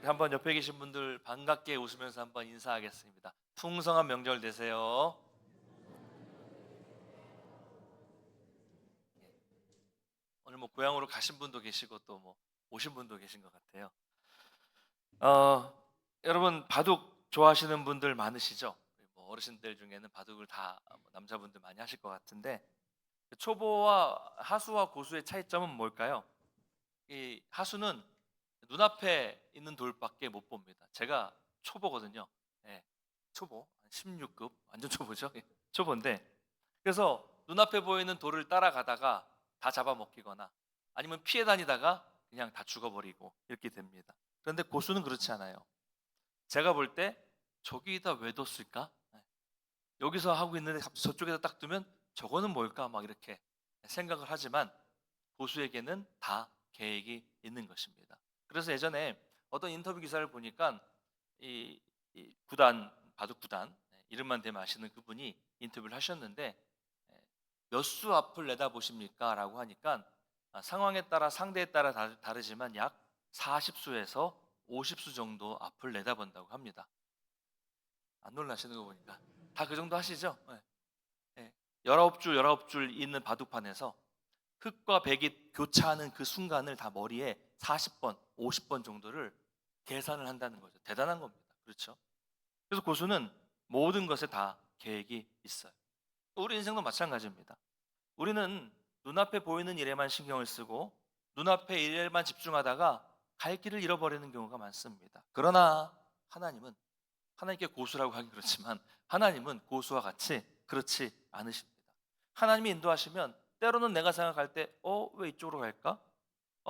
한번 옆에 계신 분들 반갑게 웃으면서 한번 인사하겠습니다. 풍성한 명절 되세요. 예, 오늘 뭐 고향으로 가신 분도 계시고 또 뭐 오신 분도 계신 것 같아요. 어, 여러분 바둑 좋아하시는 분들 많으시죠? 뭐 어르신들 중에는 바둑을 다뭐 남자분들 많이 하실 것 같은데 그 초보와 하수와 고수의 차이점은 뭘까요? 이 하수는 눈앞에 있는 돌밖에 못 봅니다. 제가 초보거든요. 예, 초보 16급 완전 초보죠. 예, 초보인데 그래서 눈앞에 보이는 돌을 따라가다가 다 잡아먹히거나 아니면 피해 다니다가 그냥 다 죽어버리고 이렇게 됩니다. 그런데 고수는 그렇지 않아요. 제가 볼 때 저기다 왜 뒀을까? 예, 여기서 하고 있는데 갑자기 저쪽에다 딱 두면 저거는 뭘까? 막 이렇게 생각을 하지만 고수에게는 다 계획이 있는 것입니다. 그래서 예전에 어떤 인터뷰 기사를 보니까 이, 이 구단 바둑 구단 이름만 대면 아시는 그분이 인터뷰를 하셨는데 몇 수 앞을 내다 보십니까? 라고 하니까 상황에 따라 상대에 따라 다르지만 약 40수에서 50수 정도 앞을 내다본다고 합니다. 안 놀라시는 거 보니까 다 그 정도 하시죠? 네. 네. 19줄 있는 바둑판에서 흑과 백이 교차하는 그 순간을 다 머리에 40번, 50번 정도를 계산을 한다는 거죠. 대단한 겁니다. 그렇죠? 그래서 고수는 모든 것에 다 계획이 있어요. 우리 인생도 마찬가지입니다. 우리는 눈앞에 보이는 일에만 신경을 쓰고 눈앞의 일에만 집중하다가 갈 길을 잃어버리는 경우가 많습니다. 그러나 하나님은 하나님께 고수라고 하긴 그렇지만 하나님은 고수와 같이 그렇지 않으십니다. 하나님이 인도하시면 때로는 내가 생각할 때 왜 이쪽으로 갈까?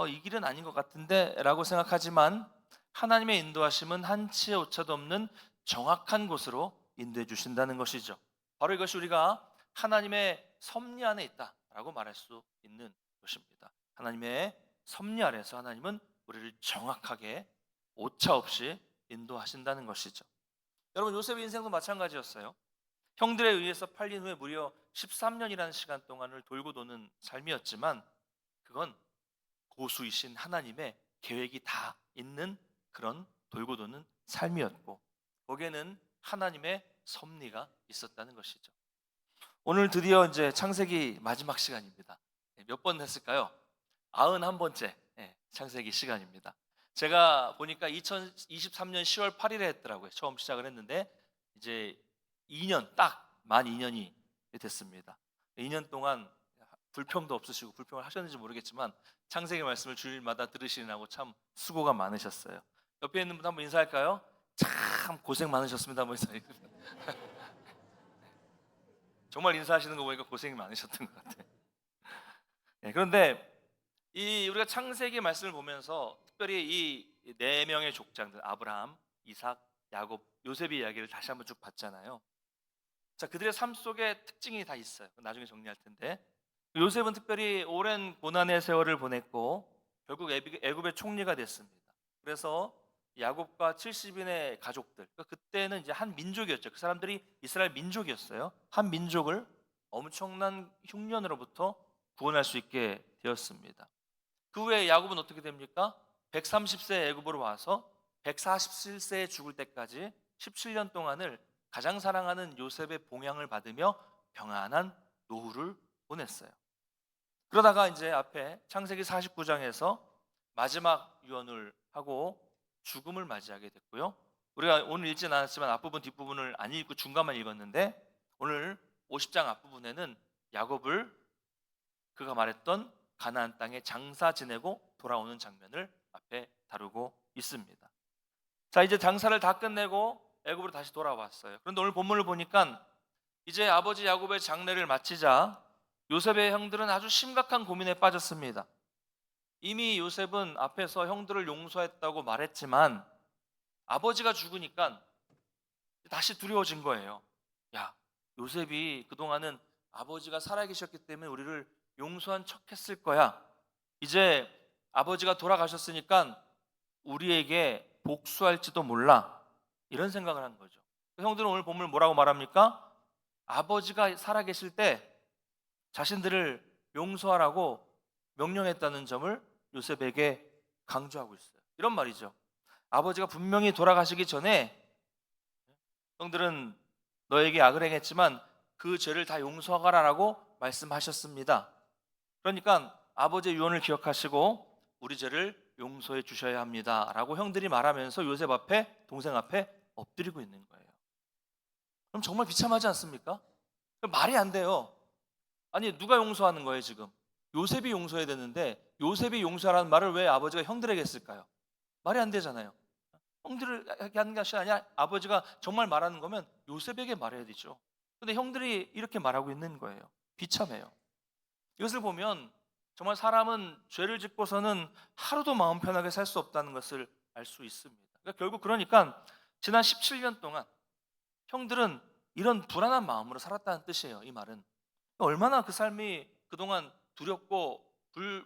이 길은 아닌 것 같은데 라고 생각하지만 하나님의 인도하심은 한치의 오차도 없는 정확한 곳으로 인도해 주신다는 것이죠. 바로 이것이 우리가 하나님의 섭리 안에 있다라고 말할 수 있는 것입니다. 하나님의 섭리 아래서 하나님은 우리를 정확하게 오차 없이 인도하신다는 것이죠. 여러분 요셉의 인생도 마찬가지였어요. 형들에 의해서 팔린 후에 무려 13년이라는 시간 동안을 돌고 도는 삶이었지만 그건 고수이신 하나님의 계획이 다 있는 그런 돌고 도는 삶이었고 거기에는 하나님의 섭리가 있었다는 것이죠. 오늘 드디어 이제 창세기 마지막 시간입니다. 몇 번 했을까요? 91번째 창세기 시간입니다. 제가 보니까 2023년 10월 8일에 했더라고요. 처음 시작을 했는데 이제 2년 딱 만 2년이 됐습니다. 2년 동안 불평도 없으시고 불평을 하셨는지 모르겠지만 창세기 말씀을 주일마다 들으시느라고 참 수고가 많으셨어요. 옆에 있는 분 한번 인사할까요? 참 고생 많으셨습니다. 한번 인사해. 정말 인사하시는 거 보니까 고생이 많으셨던 것 같아요. 그런데 이 우리가 창세기 말씀을 보면서 특별히 이 네 명의 족장들 아브라함, 이삭, 야곱, 요셉의 이야기를 다시 한번 쭉 봤잖아요. 자, 그들의 삶 속에 특징이 다 있어요. 나중에 정리할 텐데 요셉은 특별히 오랜 고난의 세월을 보냈고 결국 애굽의 총리가 됐습니다. 그래서 야곱과 70인의 가족들, 그러니까 그때는 이제 한 민족이었죠. 그 사람들이 이스라엘 민족이었어요. 한 민족을 엄청난 흉년으로부터 구원할 수 있게 되었습니다. 그 후에 야곱은 어떻게 됩니까? 130세 애굽으로 와서 147세에 죽을 때까지 17년 동안을 가장 사랑하는 요셉의 봉양을 받으며 평안한 노후를 보냈어요. 그러다가 이제 앞에 창세기 49장에서 마지막 유언을 하고 죽음을 맞이하게 됐고요. 우리가 오늘 읽진 않았지만 앞부분 뒷부분을 안 읽고 중간만 읽었는데 오늘 50장 앞부분에는 야곱을 그가 말했던 가나안 땅에 장사 지내고 돌아오는 장면을 앞에 다루고 있습니다. 자, 이제 장사를 다 끝내고 애굽으로 다시 돌아왔어요. 그런데 오늘 본문을 보니까 이제 아버지 야곱의 장례를 마치자 요셉의 형들은 아주 심각한 고민에 빠졌습니다. 이미 요셉은 앞에서 형들을 용서했다고 말했지만 아버지가 죽으니까 다시 두려워진 거예요. 야, 요셉이 그동안은 아버지가 살아계셨기 때문에 우리를 용서한 척 했을 거야. 이제 아버지가 돌아가셨으니까 우리에게 복수할지도 몰라. 이런 생각을 한 거죠. 형들은 오늘 본문 뭐라고 말합니까? 아버지가 살아계실 때 자신들을 용서하라고 명령했다는 점을 요셉에게 강조하고 있어요. 이런 말이죠. 아버지가 분명히 돌아가시기 전에 형들은 너에게 악을 행했지만 그 죄를 다 용서하라라고 말씀하셨습니다. 그러니까 아버지의 유언을 기억하시고 우리 죄를 용서해 주셔야 합니다 라고 형들이 말하면서 요셉 앞에, 동생 앞에 엎드리고 있는 거예요. 그럼 정말 비참하지 않습니까? 말이 안 돼요. 아니, 누가 용서하는 거예요 지금? 요셉이 용서해야 되는데 요셉이 용서하라는 말을 왜 아버지가 형들에게 했을까요? 말이 안 되잖아요. 형들에게 하는 것이 아니라 아버지가 정말 말하는 거면 요셉에게 말해야 되죠. 근데 형들이 이렇게 말하고 있는 거예요. 비참해요. 이것을 보면 정말 사람은 죄를 짓고서는 하루도 마음 편하게 살 수 없다는 것을 알 수 있습니다. 그러니까 지난 17년 동안 형들은 이런 불안한 마음으로 살았다는 뜻이에요. 이 말은 얼마나 그 삶이 그동안 두렵고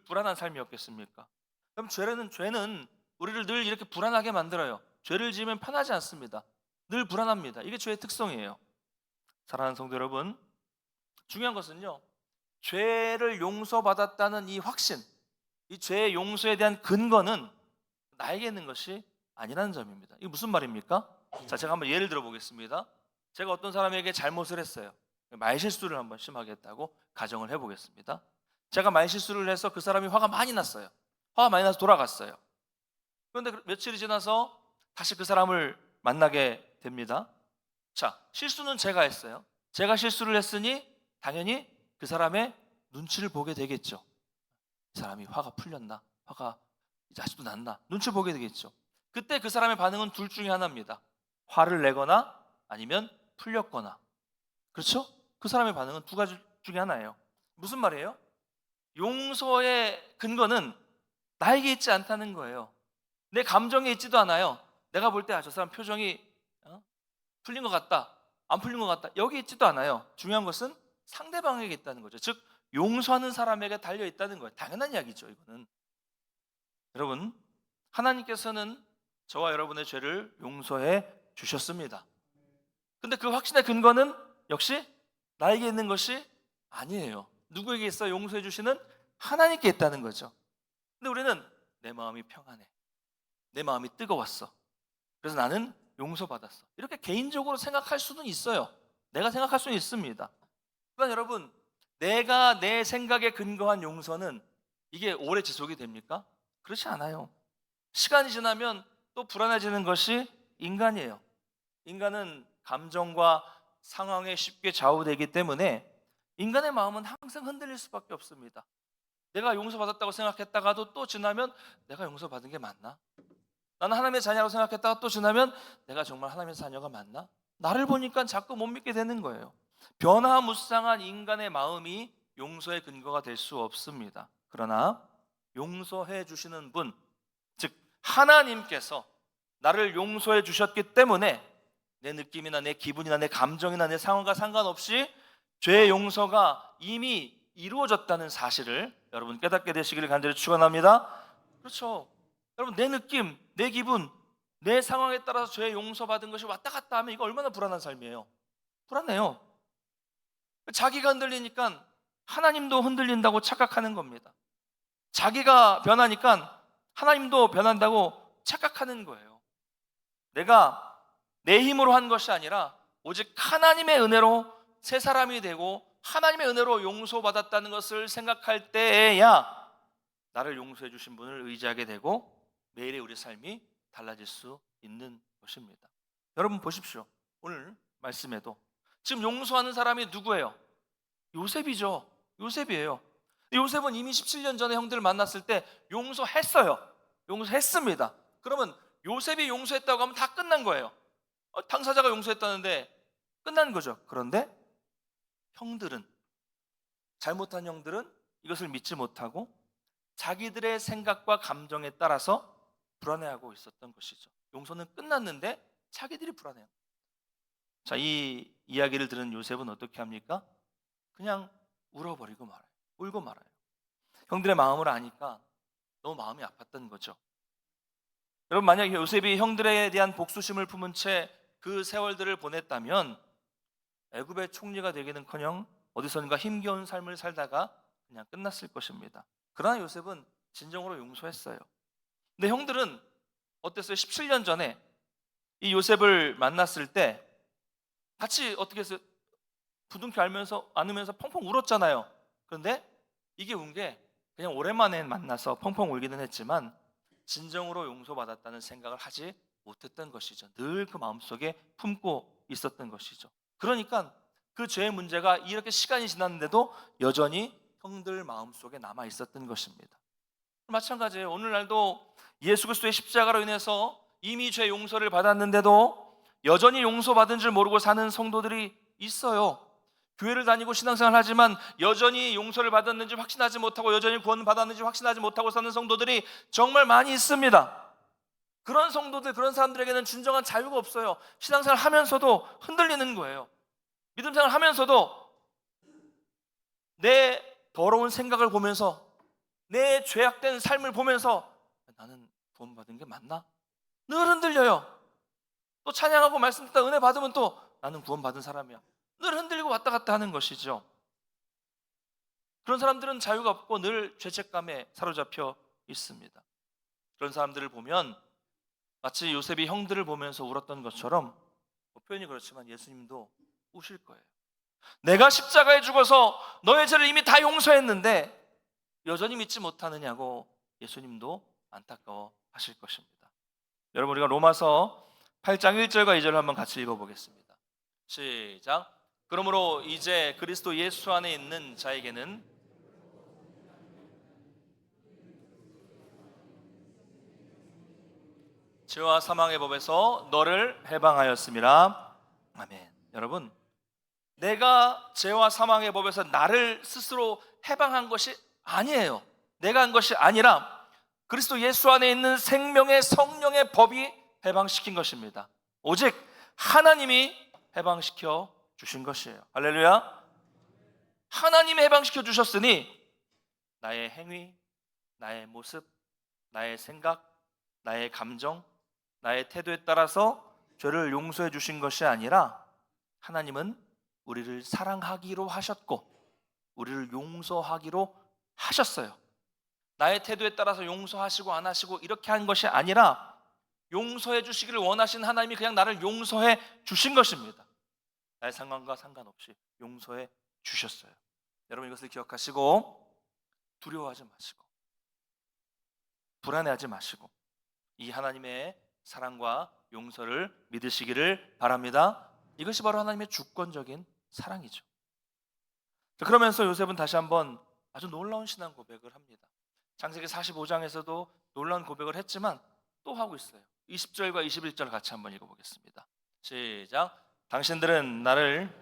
불안한 삶이었겠습니까? 그럼 죄는 우리를 늘 이렇게 불안하게 만들어요. 죄를 지으면 편하지 않습니다. 늘 불안합니다. 이게 죄의 특성이에요. 사랑하는 성도 여러분, 중요한 것은요, 죄를 용서받았다는 이 확신, 이 죄의 용서에 대한 근거는 나에게 있는 것이 아니라는 점입니다. 이게 무슨 말입니까? 자, 제가 한번 예를 들어 보겠습니다. 제가 어떤 사람에게 잘못을 했어요. 말실수를 한번 심하게 했다고 가정을 해보겠습니다. 제가 말실수를 해서 그 사람이 화가 많이 났어요. 화가 많이 나서 돌아갔어요. 그런데 며칠이 지나서 다시 그 사람을 만나게 됩니다. 자, 실수는 제가 했어요. 제가 실수를 했으니 당연히 그 사람의 눈치를 보게 되겠죠. 이 사람이 화가 풀렸나? 화가 이제 아직도 났나? 눈치를 보게 되겠죠. 그때 그 사람의 반응은 둘 중에 하나입니다. 화를 내거나 아니면 풀렸거나. 그렇죠? 그 사람의 반응은 두 가지 중에 하나예요. 무슨 말이에요? 용서의 근거는 나에게 있지 않다는 거예요. 내 감정에 있지도 않아요. 내가 볼 때 저 사람 표정이 풀린 것 같다, 안 풀린 것 같다, 여기 있지도 않아요. 중요한 것은 상대방에게 있다는 거죠. 즉 용서하는 사람에게 달려 있다는 거예요. 당연한 이야기죠. 이거는 여러분, 하나님께서는 저와 여러분의 죄를 용서해 주셨습니다. 근데 그 확신의 근거는 역시 나에게 있는 것이 아니에요. 누구에게 있어? 용서해 주시는 하나님께 있다는 거죠. 근데 우리는 내 마음이 평안해, 내 마음이 뜨거웠어, 그래서 나는 용서받았어, 이렇게 개인적으로 생각할 수는 있어요. 내가 생각할 수는 있습니다. 그러나 여러분, 내가 내 생각에 근거한 용서는 이게 오래 지속이 됩니까? 그렇지 않아요. 시간이 지나면 또 불안해지는 것이 인간이에요. 인간은 감정과 상황에 쉽게 좌우되기 때문에 인간의 마음은 항상 흔들릴 수밖에 없습니다. 내가 용서받았다고 생각했다가도 또 지나면 내가 용서받은 게 맞나? 나는 하나님의 자녀라고 생각했다가 또 지나면 내가 정말 하나님의 자녀가 맞나? 나를 보니까 자꾸 못 믿게 되는 거예요. 변화무쌍한 인간의 마음이 용서의 근거가 될 수 없습니다. 그러나 용서해 주시는 분, 즉 하나님께서 나를 용서해 주셨기 때문에 내 느낌이나 내 기분이나 내 감정이나 내 상황과 상관없이 죄의 용서가 이미 이루어졌다는 사실을 여러분 깨닫게 되시기를 간절히 축원합니다. 그렇죠. 여러분, 내 느낌, 내 기분, 내 상황에 따라서 죄의 용서받은 것이 왔다 갔다 하면 이거 얼마나 불안한 삶이에요. 불안해요. 자기가 흔들리니까 하나님도 흔들린다고 착각하는 겁니다. 자기가 변하니까 하나님도 변한다고 착각하는 거예요. 내가 내 힘으로 한 것이 아니라 오직 하나님의 은혜로 새 사람이 되고 하나님의 은혜로 용서받았다는 것을 생각할 때에야 나를 용서해 주신 분을 의지하게 되고 매일의 우리 삶이 달라질 수 있는 것입니다. 여러분 보십시오. 오늘 말씀에도 지금 용서하는 사람이 누구예요? 요셉이죠. 요셉이에요. 요셉은 이미 17년 전에 형들을 만났을 때 용서했어요. 용서했습니다. 그러면 요셉이 용서했다고 하면 다 끝난 거예요. 당사자가 용서했다는데 끝난 거죠. 그런데 형들은, 잘못한 형들은 이것을 믿지 못하고 자기들의 생각과 감정에 따라서 불안해하고 있었던 것이죠. 용서는 끝났는데 자기들이 불안해요. 자, 이 이야기를 들은 요셉은 어떻게 합니까? 그냥 울어버리고 말아요. 울고 말아요. 형들의 마음을 아니까 너무 마음이 아팠던 거죠. 여러분, 만약에 요셉이 형들에 대한 복수심을 품은 채 그 세월들을 보냈다면 애굽의 총리가 되기는커녕 어디선가 힘겨운 삶을 살다가 그냥 끝났을 것입니다. 그러나 요셉은 진정으로 용서했어요. 근데 형들은 어땠어요? 17년 전에 이 요셉을 만났을 때 같이 어떻게 했어요? 부둥켜 안으면서 펑펑 울었잖아요. 그런데 이게 운 게 그냥 오랜만에 만나서 펑펑 울기는 했지만 진정으로 용서받았다는 생각을 하지 못했던 것이죠. 늘 그 마음속에 품고 있었던 것이죠. 그러니까 그 죄의 문제가 이렇게 시간이 지났는데도 여전히 형들 마음속에 남아 있었던 것입니다. 마찬가지예요. 오늘날도 예수 그리스도의 십자가로 인해서 이미 죄 용서를 받았는데도 여전히 용서받은 줄 모르고 사는 성도들이 있어요. 교회를 다니고 신앙생활을 하지만 여전히 용서를 받았는지 확신하지 못하고 여전히 구원을 받았는지 확신하지 못하고 사는 성도들이 정말 많이 있습니다. 그런 성도들, 그런 사람들에게는 진정한 자유가 없어요. 신앙생활 하면서도 흔들리는 거예요. 믿음생활 하면서도 내 더러운 생각을 보면서, 내 죄악된 삶을 보면서 나는 구원받은 게 맞나? 늘 흔들려요. 또 찬양하고 말씀 듣다 은혜 받으면 또 나는 구원받은 사람이야. 늘 흔들리고 왔다 갔다 하는 것이죠. 그런 사람들은 자유가 없고 늘 죄책감에 사로잡혀 있습니다. 그런 사람들을 보면 마치 요셉이 형들을 보면서 울었던 것처럼, 표현이 그렇지만 예수님도 우실 거예요. 내가 십자가에 죽어서 너의 죄를 이미 다 용서했는데 여전히 믿지 못하느냐고 예수님도 안타까워 하실 것입니다. 여러분, 우리가 로마서 8장 1절과 2절을 한번 같이 읽어보겠습니다. 시작. 그러므로 이제 그리스도 예수 안에 있는 자에게는 죄와 사망의 법에서 너를 해방하였음이라. 아멘. 여러분, 내가 죄와 사망의 법에서 나를 스스로 해방한 것이 아니에요. 내가 한 것이 아니라 그리스도 예수 안에 있는 생명의 성령의 법이 해방시킨 것입니다. 오직 하나님이 해방시켜 주신 것이에요. 할렐루야. 하나님이 해방시켜 주셨으니 나의 행위, 나의 모습, 나의 생각, 나의 감정, 나의 태도에 따라서 죄를 용서해 주신 것이 아니라 하나님은 우리를 사랑하기로 하셨고 우리를 용서하기로 하셨어요. 나의 태도에 따라서 용서하시고 안 하시고 이렇게 한 것이 아니라 용서해 주시기를 원하신 하나님이 그냥 나를 용서해 주신 것입니다. 나의 상관과 상관없이 용서해 주셨어요. 여러분, 이것을 기억하시고 두려워하지 마시고 불안해하지 마시고 이 하나님의 사랑과 용서를 믿으시기를 바랍니다. 이것이 바로 하나님의 주권적인 사랑이죠. 그러면서 요셉은 다시 한번 아주 놀라운 신앙 고백을 합니다. 창세기 45장에서도 놀라운 고백을 했지만 또 하고 있어요. 20절과 21절 같이 한번 읽어보겠습니다. 시작. 당신들은 나를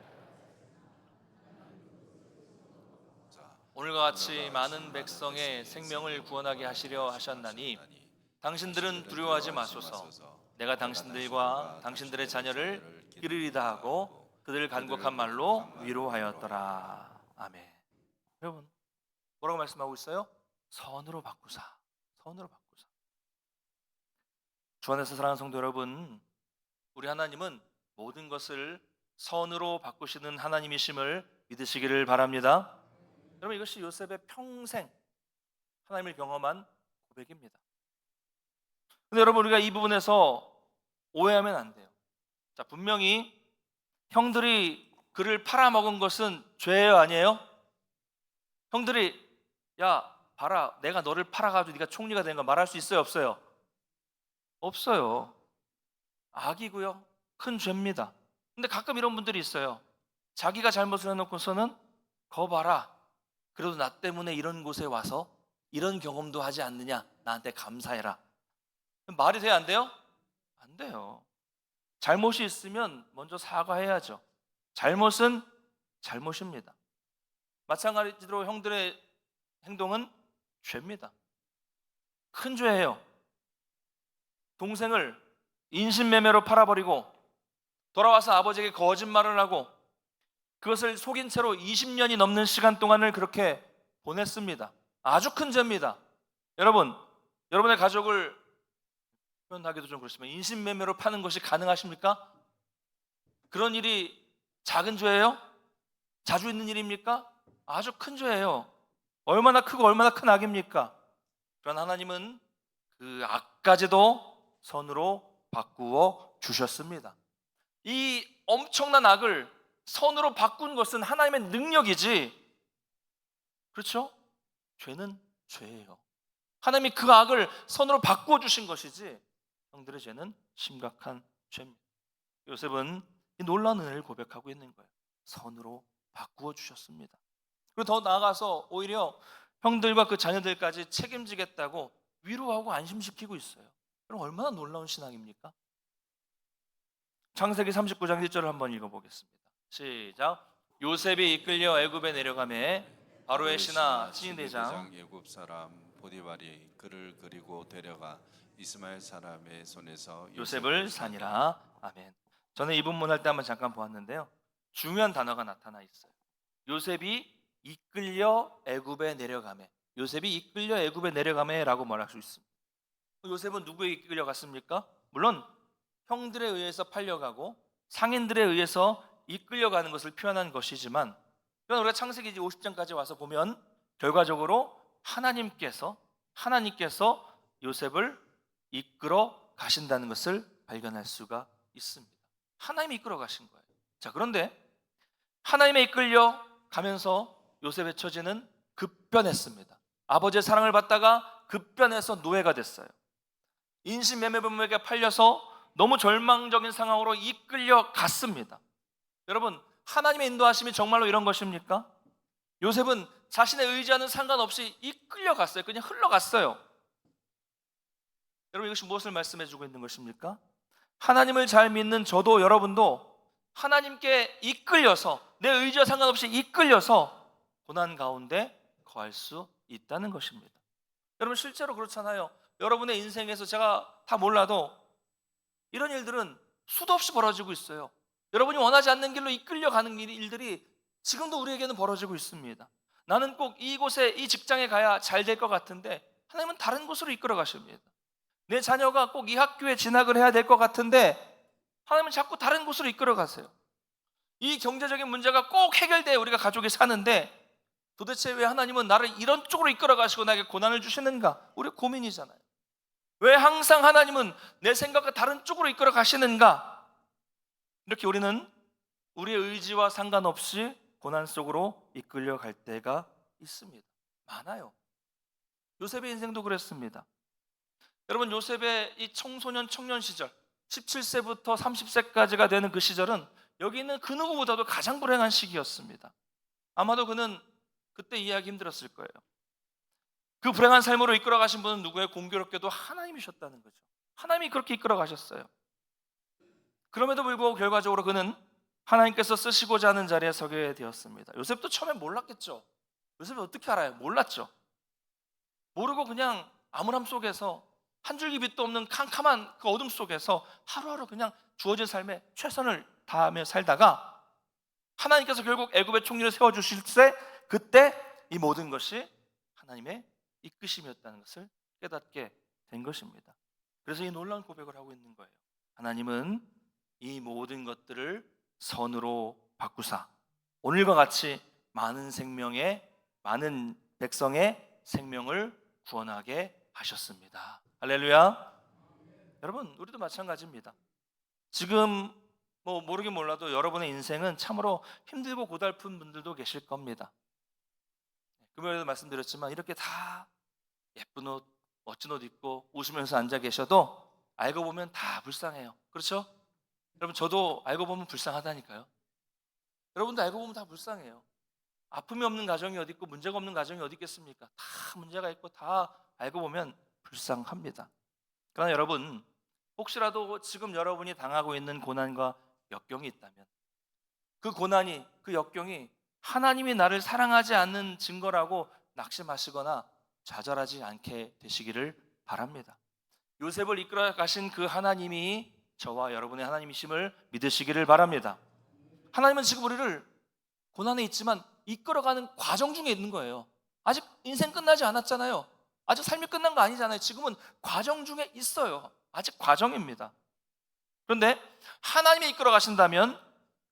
오늘과 같이 많은 백성의 생명을 구원하게 하시려 하셨나니 당신들은 두려워하지 마소서. 내가 당신들과 당신들의 자녀를 기르리다 하고 그들을 간곡한 말로 위로하였더라. 아멘. 여러분, 뭐라고 말씀하고 있어요? 선으로 바꾸사. 선으로 바꾸사. 주 안에서 사랑하는 성도 여러분, 우리 하나님은 모든 것을 선으로 바꾸시는 하나님이심을 믿으시기를 바랍니다. 여러분, 이것이 요셉의 평생 하나님을 경험한 고백입니다. 근데 여러분, 우리가 이 부분에서 오해하면 안 돼요. 자, 분명히 형들이 그를 팔아먹은 것은 죄예요, 아니에요? 형들이 야, 봐라, 내가 너를 팔아가지고 네가 총리가 된 거 말할 수 있어요, 없어요? 없어요. 악이고요, 큰 죄입니다. 근데 가끔 이런 분들이 있어요. 자기가 잘못을 해놓고서는 거 봐라, 그래도 나 때문에 이런 곳에 와서 이런 경험도 하지 않느냐, 나한테 감사해라. 말이 돼요, 안 돼요? 안 돼요. 잘못이 있으면 먼저 사과해야죠. 잘못은 잘못입니다. 마찬가지로 형들의 행동은 죄입니다. 큰 죄예요. 동생을 인신매매로 팔아버리고 돌아와서 아버지에게 거짓말을 하고 그것을 속인 채로 20년이 넘는 시간 동안을 그렇게 보냈습니다. 아주 큰 죄입니다. 여러분, 여러분의 가족을 표현하기도 좀 그렇지만 인신매매로 파는 것이 가능하십니까? 그런 일이 작은 죄예요? 자주 있는 일입니까? 아주 큰 죄예요. 얼마나 크고 얼마나 큰 악입니까? 그런 하나님은 그 악까지도 선으로 바꾸어 주셨습니다. 이 엄청난 악을 선으로 바꾼 것은 하나님의 능력이지, 그렇죠? 죄는 죄예요. 하나님이 그 악을 선으로 바꾸어 주신 것이지 형들의 죄는 심각한 죄입니다. 요셉은 이 놀라운 은혜를 고백하고 있는 거예요. 선으로 바꾸어 주셨습니다. 그리고 더 나아가서 오히려 형들과 그 자녀들까지 책임지겠다고 위로하고 안심시키고 있어요. 그럼 얼마나 놀라운 신앙입니까? 창세기 39장 1절을 한번 읽어보겠습니다. 시작. 요셉이 이끌려 애굽에 내려가매 바로의 신하 친위대장 애굽 사람 보디발이 그를 그리고 데려가 이스마엘 사람의 손에서 요셉을 산이라. 아멘. 저는 이 본문 할 때 한번 잠깐 보았는데요, 중요한 단어가 나타나 있어요. 요셉이 이끌려 애굽에 내려가매. 요셉이 이끌려 애굽에 내려가매라고 말할 수 있습니다. 요셉은 누구에게 이끌려 갔습니까? 물론 형들에 의해서 팔려가고 상인들에 의해서 이끌려가는 것을 표현한 것이지만, 그건 우리가 창세기 50장까지 와서 보면 결과적으로 하나님께서 요셉을 이끌어 가신다는 것을 발견할 수가 있습니다. 하나님이 이끌어 가신 거예요. 자, 그런데 하나님에 이끌려 가면서 요셉의 처지는 급변했습니다. 아버지의 사랑을 받다가 급변해서 노예가 됐어요. 인신매매범에게 팔려서 너무 절망적인 상황으로 이끌려 갔습니다. 여러분, 하나님의 인도하심이 정말로 이런 것입니까? 요셉은 자신의 의지와는 상관없이 이끌려 갔어요. 그냥 흘러갔어요. 여러분, 이것이 무엇을 말씀해 주고 있는 것입니까? 하나님을 잘 믿는 저도 여러분도 하나님께 이끌려서, 내 의지와 상관없이 이끌려서 고난 가운데 거할 수 있다는 것입니다. 여러분, 실제로 그렇잖아요. 여러분의 인생에서 제가 다 몰라도 이런 일들은 수도 없이 벌어지고 있어요. 여러분이 원하지 않는 길로 이끌려가는 일들이 지금도 우리에게는 벌어지고 있습니다. 나는 꼭 이곳에, 이 직장에 가야 잘 될 것 같은데 하나님은 다른 곳으로 이끌어 가십니다. 내 자녀가 꼭 이 학교에 진학을 해야 될 것 같은데 하나님은 자꾸 다른 곳으로 이끌어 가세요. 이 경제적인 문제가 꼭 해결돼야 우리가 가족이 사는데 도대체 왜 하나님은 나를 이런 쪽으로 이끌어 가시고 나에게 고난을 주시는가? 우리 고민이잖아요. 왜 항상 하나님은 내 생각과 다른 쪽으로 이끌어 가시는가? 이렇게 우리는 우리의 의지와 상관없이 고난 속으로 이끌려 갈 때가 있습니다. 많아요. 요셉의 인생도 그랬습니다. 여러분, 요셉의 이 청소년 청년 시절 17세부터 30세까지가 되는 그 시절은 여기 있는 그 누구보다도 가장 불행한 시기였습니다. 아마도 그는 그때 이해하기 힘들었을 거예요. 그 불행한 삶으로 이끌어 가신 분은 누구예요? 공교롭게도 하나님이셨다는 거죠. 하나님이 그렇게 이끌어 가셨어요. 그럼에도 불구하고 결과적으로 그는 하나님께서 쓰시고자 하는 자리에 서게 되었습니다. 요셉도 처음엔 몰랐겠죠. 요셉이 어떻게 알아요? 몰랐죠. 모르고 그냥 암울함 속에서 한 줄기 빛도 없는 캄캄한 그 어둠 속에서 하루하루 그냥 주어진 삶에 최선을 다하며 살다가 하나님께서 결국 애굽의 총리를 세워주실 때 그때 이 모든 것이 하나님의 이끄심이었다는 것을 깨닫게 된 것입니다. 그래서 이 놀라운 고백을 하고 있는 거예요. 하나님은 이 모든 것들을 선으로 바꾸사 오늘과 같이 많은 백성의 생명을 구원하게 하셨습니다. 할렐루야. 여러분, 우리도 마찬가지입니다. 지금 모르긴 몰라도 여러분의 인생은 참으로 힘들고 고달픈 분들도 계실 겁니다. 금요일에도 말씀드렸지만 이렇게 다 예쁜 옷, 멋진 옷 입고 웃으면서 앉아 계셔도 알고 보면 다 불쌍해요. 그렇죠? 여러분, 저도 알고 보면 불쌍하다니까요. 여러분도 알고 보면 다 불쌍해요. 아픔이 없는 가정이 어디 있고 문제가 없는 가정이 어디 있겠습니까? 다 문제가 있고 다 알고 보면 불쌍합니다. 그러나 여러분, 혹시라도 지금 여러분이 당하고 있는 고난과 역경이 있다면 그 고난이, 그 역경이 하나님이 나를 사랑하지 않는 증거라고 낙심하시거나 좌절하지 않게 되시기를 바랍니다. 요셉을 이끌어 가신 그 하나님이 저와 여러분의 하나님이심을 믿으시기를 바랍니다. 하나님은 지금 우리를 고난에 있지만 이끌어가는 과정 중에 있는 거예요. 아직 인생 끝나지 않았잖아요. 아직 삶이 끝난 거 아니잖아요. 지금은 과정 중에 있어요. 아직 과정입니다. 그런데 하나님이 이끌어 가신다면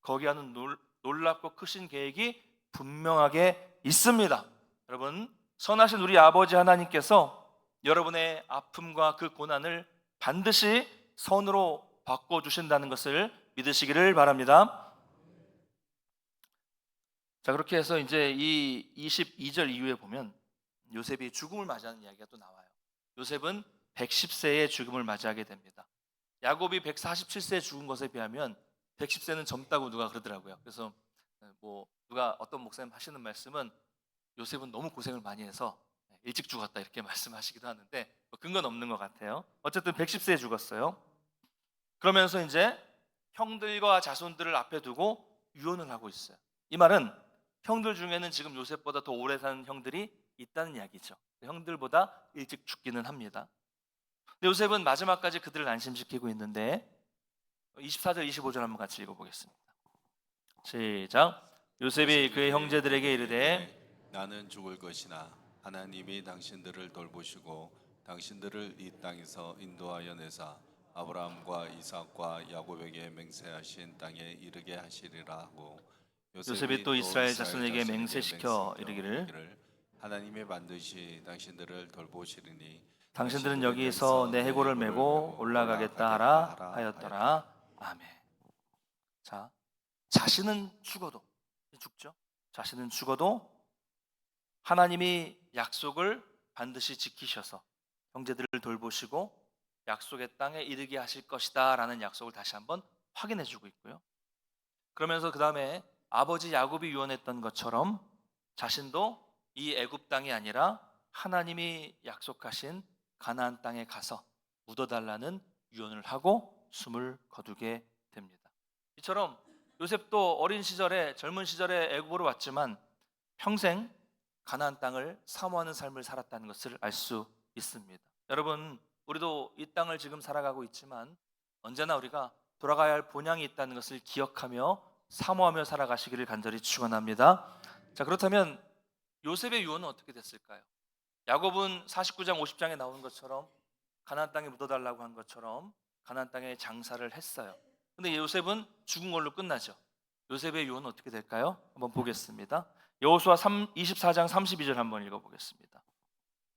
거기에는 놀랍고 크신 계획이 분명하게 있습니다. 여러분, 선하신 우리 아버지 하나님께서 여러분의 아픔과 그 고난을 반드시 선으로 바꿔주신다는 것을 믿으시기를 바랍니다. 자, 그렇게 해서 이제 이 22절 이후에 보면 요셉이 죽음을 맞이하는 이야기가 또 나와요. 요셉은 110세의 죽음을 맞이하게 됩니다. 야곱이 147세에 죽은 것에 비하면 110세는 젊다고 누가 그러더라고요. 그래서 뭐 누가 어떤 목사님 하시는 말씀은 요셉은 너무 고생을 많이 해서 일찍 죽었다 이렇게 말씀하시기도 하는데 뭐 근거는 없는 것 같아요. 어쨌든 110세에 죽었어요. 그러면서 이제 형들과 자손들을 앞에 두고 유언을 하고 있어요. 이 말은 형들 중에는 지금 요셉보다 더 오래 사는 형들이 있다는 이야기죠. 형들보다 일찍 죽기는 합니다. 근데 요셉은 마지막까지 그들을 안심시키고 있는데 24절 25절 한번 같이 읽어보겠습니다. 시작. 요셉이 그의 형제들에게 이르되 나는 죽을 것이나 하나님이 당신들을 돌보시고 당신들을 이 땅에서 인도하여 내사 아브라함과 이삭과 야곱에게 맹세하신 땅에 이르게 하시리라 하고 요셉이 또 이스라엘 자손에게 맹세시켜 이르기를 하나님이 반드시 당신들을 돌보시리니 당신들은 여기서 내 해골을 메고 올라가겠다 하라 하였더라. 아멘. 자, 자신은 죽어도 죽죠. 자신은 죽어도 하나님이 약속을 반드시 지키셔서 형제들을 돌보시고 약속의 땅에 이르게 하실 것이다 라는 약속을 다시 한번 확인해 주고 있고요. 그러면서 그 다음에 아버지 야곱이 유언했던 것처럼 자신도 이 애굽 땅이 아니라 하나님이 약속하신 가나안 땅에 가서 묻어달라는 유언을 하고 숨을 거두게 됩니다. 이처럼 요셉도 어린 시절에 젊은 시절에 애굽으로 왔지만 평생 가나안 땅을 사모하는 삶을 살았다는 것을 알 수 있습니다. 여러분, 우리도 이 땅을 지금 살아가고 있지만 언제나 우리가 돌아가야 할 본향이 있다는 것을 기억하며 사모하며 살아가시기를 간절히 축원합니다. 자, 그렇다면 요셉의 유언은 어떻게 됐을까요? 야곱은 49장 50장에 나오는 것처럼 가나안 땅에 묻어달라고 한 것처럼 가나안 땅에 장사를 했어요. 근데 요셉은 죽은 걸로 끝나죠. 요셉의 유언은 어떻게 될까요? 한번 보겠습니다. 여호수아 24장 32절 한번 읽어보겠습니다.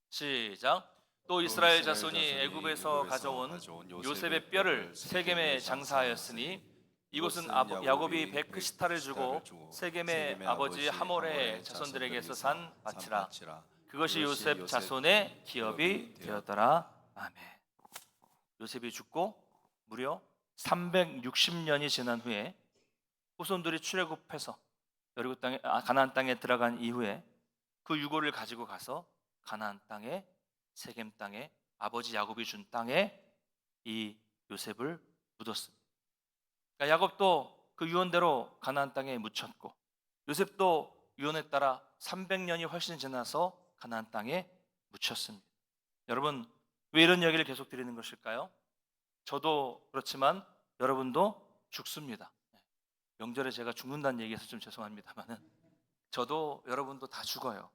시작. 또 이스라엘 자손이 애굽에서 가져온 요셉의 뼈를 세겜에 장사하였으니 이곳은 야곱이 베크시타를 주고 세겜의 아버지 하몰의 자손들에게서 산 밭이라. 그것이 요셉 자손의 기업이 되었더라. 아멘. 요셉이 죽고 무려 360년이 지난 후에 후손들이 출애굽해서 여리고 땅에 가나안 땅에 들어간 이후에 그 유고를 가지고 가서 가나안 땅에 세겜 땅에 아버지 야곱이 준 땅에 이 요셉을 묻었습니다. 그러니까 야곱도 그 유언대로 가나안 땅에 묻혔고 요셉도 유언에 따라 300년이 훨씬 지나서 가나안 땅에 묻혔습니다. 여러분, 왜 이런 이야기를 계속 드리는 것일까요? 저도 그렇지만 여러분도 죽습니다. 명절에 제가 죽는다는 얘기해서 좀 죄송합니다만은 저도 여러분도 다 죽어요.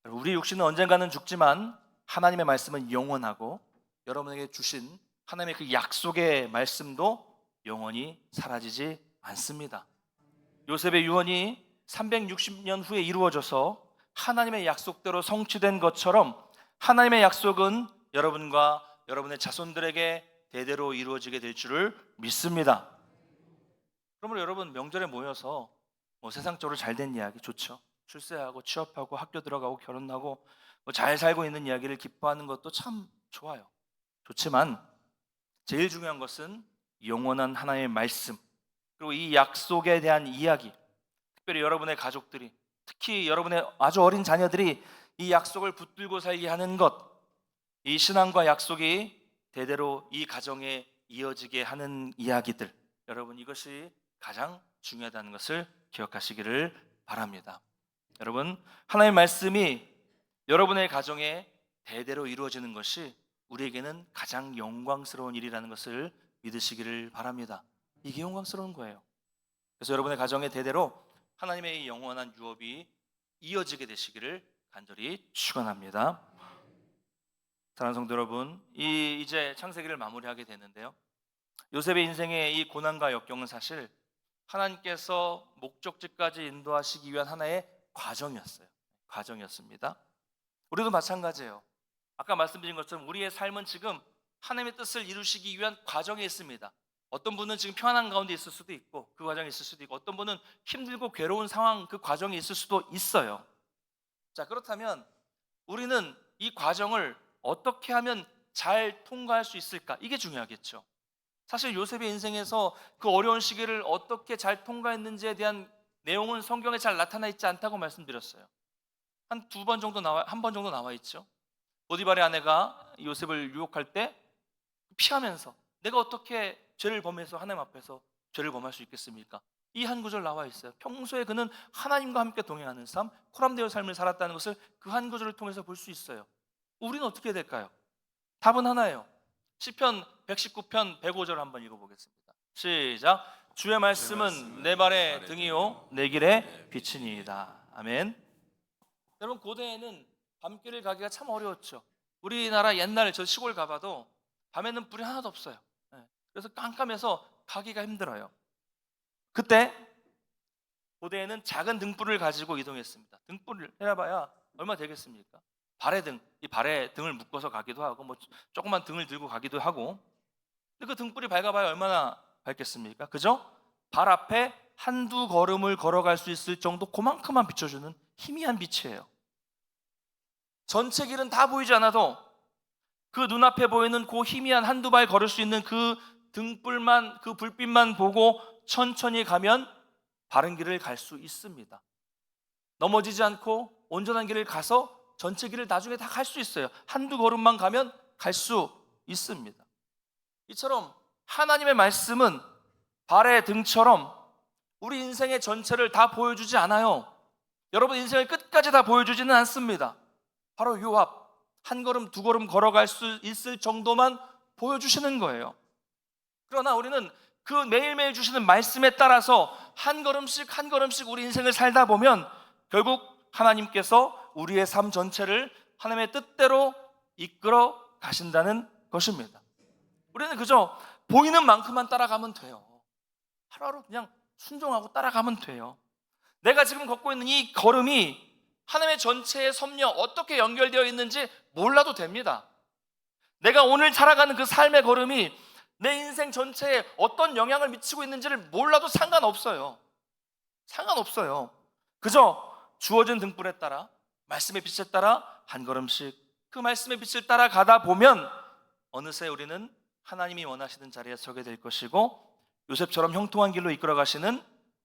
우리 육신은 언젠가는 죽지만 하나님의 말씀은 영원하고 여러분에게 주신 하나님의 그 약속의 말씀도 영원히 사라지지 않습니다. 요셉의 유언이 360년 후에 이루어져서 하나님의 약속대로 성취된 것처럼 하나님의 약속은 여러분과 여러분의 자손들에게 대대로 이루어지게 될 줄을 믿습니다. 그러므로 여러분 명절에 모여서 세상적으로 잘된 이야기 좋죠. 출세하고 취업하고 학교 들어가고 결혼하고 잘 살고 있는 이야기를 기뻐하는 것도 참 좋아요. 좋지만 제일 중요한 것은 영원한 하나님의 말씀 그리고 이 약속에 대한 이야기, 특별히 여러분의 가족들이 특히 여러분의 아주 어린 자녀들이 이 약속을 붙들고 살게 하는 것, 이 신앙과 약속이 대대로 이 가정에 이어지게 하는 이야기들, 여러분 이것이 가장 중요하다는 것을 기억하시기를 바랍니다. 여러분, 하나님의 말씀이 여러분의 가정에 대대로 이루어지는 것이 우리에게는 가장 영광스러운 일이라는 것을 믿으시기를 바랍니다. 이게 영광스러운 거예요. 그래서 여러분의 가정에 대대로 하나님의 영원한 유업이 이어지게 되시기를 간절히 축원합니다. 사랑하는 성도 여러분, 이제 창세기를 마무리하게 되는데요. 요셉의 인생의 이 고난과 역경은 사실 하나님께서 목적지까지 인도하시기 위한 하나의 과정이었습니다. 우리도 마찬가지예요. 아까 말씀드린 것처럼 우리의 삶은 지금 하나님의 뜻을 이루시기 위한 과정에 있습니다. 어떤 분은 지금 평안한 가운데 있을 수도 있고 그 과정에 있을 수도 있고 어떤 분은 힘들고 괴로운 상황 그 과정에 있을 수도 있어요. 자, 그렇다면 우리는 이 과정을 어떻게 하면 잘 통과할 수 있을까? 이게 중요하겠죠. 사실 요셉의 인생에서 그 어려운 시기를 어떻게 잘 통과했는지에 대한 내용은 성경에 잘 나타나 있지 않다고 말씀드렸어요. 한 두 번 정도 한 번 정도 나와 있죠. 보디발의 아내가 요셉을 유혹할 때 피하면서 내가 어떻게 죄를 범해서 하나님 앞에서 죄를 범할 수 있겠습니까? 이 한 구절 나와 있어요. 평소에 그는 하나님과 함께 동행하는 삶, 코람데오 삶을 살았다는 것을 그 한 구절을 통해서 볼 수 있어요. 우리는 어떻게 해야 될까요? 답은 하나예요. 시편 119편 105절 한번 읽어보겠습니다. 시작. 주의 말씀은 내 발의 등이요 내 길의 빛이니이다. 아멘. 여러분, 고대에는 밤길을 가기가 참 어려웠죠. 우리나라 옛날 저 시골 가봐도 밤에는 불이 하나도 없어요. 그래서 깜깜해서 가기가 힘들어요. 그때 고대에는 작은 등불을 가지고 이동했습니다. 등불을 해봐야 얼마 되겠습니까? 발의 등, 이 발에 등을 묶어서 가기도 하고 뭐 조그만 등을 들고 가기도 하고. 근데 그 등불이 밝아봐야 얼마나 밝겠습니까? 그죠? 발 앞에 한두 걸음을 걸어갈 수 있을 정도 그만큼만 비춰주는 희미한 빛이에요. 전체 길은 다 보이지 않아도 그 눈앞에 보이는 그 희미한 한두 발 걸을 수 있는 그 등불만, 그 불빛만 보고 천천히 가면 바른 길을 갈 수 있습니다. 넘어지지 않고 온전한 길을 가서 전체 길을 나중에 다 갈 수 있어요. 한두 걸음만 가면 갈 수 있습니다. 이처럼 하나님의 말씀은 발의 등처럼 우리 인생의 전체를 다 보여주지 않아요. 여러분 인생을 끝까지 다 보여주지는 않습니다. 바로 요 앞 한 걸음 두 걸음 걸어갈 수 있을 정도만 보여주시는 거예요. 그러나 우리는 그 매일매일 주시는 말씀에 따라서 한 걸음씩 한 걸음씩 우리 인생을 살다 보면 결국 하나님께서 우리의 삶 전체를 하나님의 뜻대로 이끌어 가신다는 것입니다. 우리는 그저 보이는 만큼만 따라가면 돼요. 하루하루 그냥 순종하고 따라가면 돼요. 내가 지금 걷고 있는 이 걸음이 하나님의 전체의 섭리와 어떻게 연결되어 있는지 몰라도 됩니다. 내가 오늘 살아가는 그 삶의 걸음이 내 인생 전체에 어떤 영향을 미치고 있는지를 몰라도 상관없어요. 상관없어요. 그저 주어진 등불에 따라 말씀의 빛에 따라 한 걸음씩 그 말씀의 빛을 따라가다 보면 어느새 우리는 하나님이 원하시는 자리에 서게 될 것이고 요셉처럼 형통한 길로 이끌어 가시는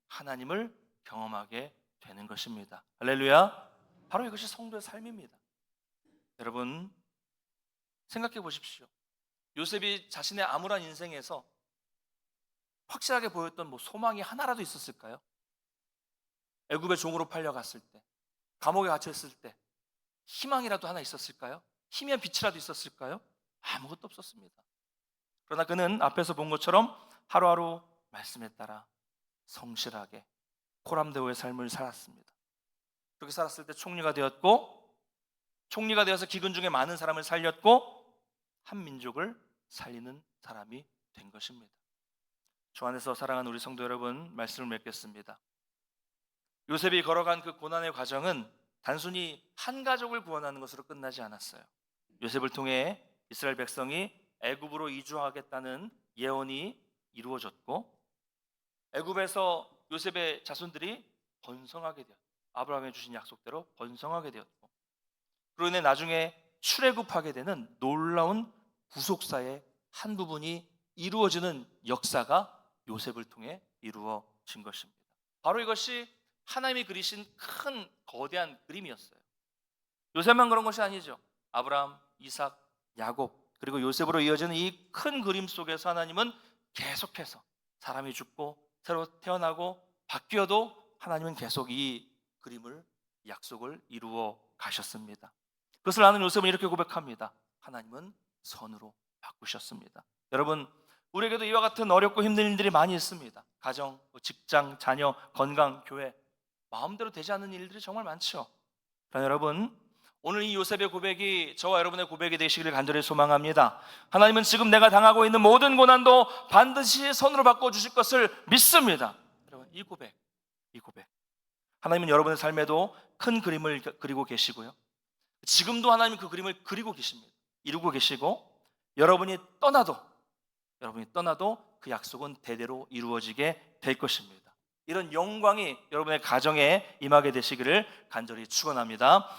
하나님을 경험하게 되는 것입니다. 할렐루야. 바로 이것이 성도의 삶입니다. 여러분 생각해 보십시오. 요셉이 자신의 암울한 인생에서 확실하게 보였던 소망이 하나라도 있었을까요? 애굽의 종으로 팔려갔을 때, 감옥에 갇혔을 때 희망이라도 하나 있었을까요? 희미한 빛이라도 있었을까요? 아무것도 없었습니다. 그러나 그는 앞에서 본 것처럼 하루하루 말씀에 따라 성실하게 코람데오의 삶을 살았습니다. 그렇게 살았을 때 총리가 되었고, 총리가 되어서 기근 중에 많은 사람을 살렸고 한 민족을 살리는 사람이 된 것입니다. 주 안에서 사랑하는 우리 성도 여러분, 말씀을 맺겠습니다. 요셉이 걸어간 그 고난의 과정은 단순히 한 가족을 구원하는 것으로 끝나지 않았어요. 요셉을 통해 이스라엘 백성이 애굽으로 이주하겠다는 예언이 이루어졌고, 애굽에서 요셉의 자손들이 번성하게 되었고, 아브라함이 주신 약속대로 번성하게 되었고, 그로 인해 나중에 출애굽하게 되는 놀라운 구속사의 한 부분이 이루어지는 역사가 요셉을 통해 이루어진 것입니다. 바로 이것이 하나님이 그리신 큰 거대한 그림이었어요. 요셉만 그런 것이 아니죠. 아브라함, 이삭, 야곱, 그리고 요셉으로 이어지는 이 큰 그림 속에서 하나님은 계속해서 사람이 죽고 새로 태어나고 바뀌어도 하나님은 계속 이 그림을, 약속을 이루어 가셨습니다. 그것을 아는 요셉은 이렇게 고백합니다. 하나님은 선으로 바꾸셨습니다. 여러분, 우리에게도 이와 같은 어렵고 힘든 일들이 많이 있습니다. 가정, 직장, 자녀, 건강, 교회, 마음대로 되지 않는 일들이 정말 많죠. 그러나 여러분, 오늘 이 요셉의 고백이 저와 여러분의 고백이 되시기를 간절히 소망합니다. 하나님은 지금 내가 당하고 있는 모든 고난도 반드시 선으로 바꿔주실 것을 믿습니다. 여러분, 이 고백 하나님은 여러분의 삶에도 큰 그림을 그리고 계시고요, 지금도 하나님은 그 그림을 그리고 계십니다. 이루고 계시고, 여러분이 떠나도 그 약속은 대대로 이루어지게 될 것입니다. 이런 영광이 여러분의 가정에 임하게 되시기를 간절히 축원합니다.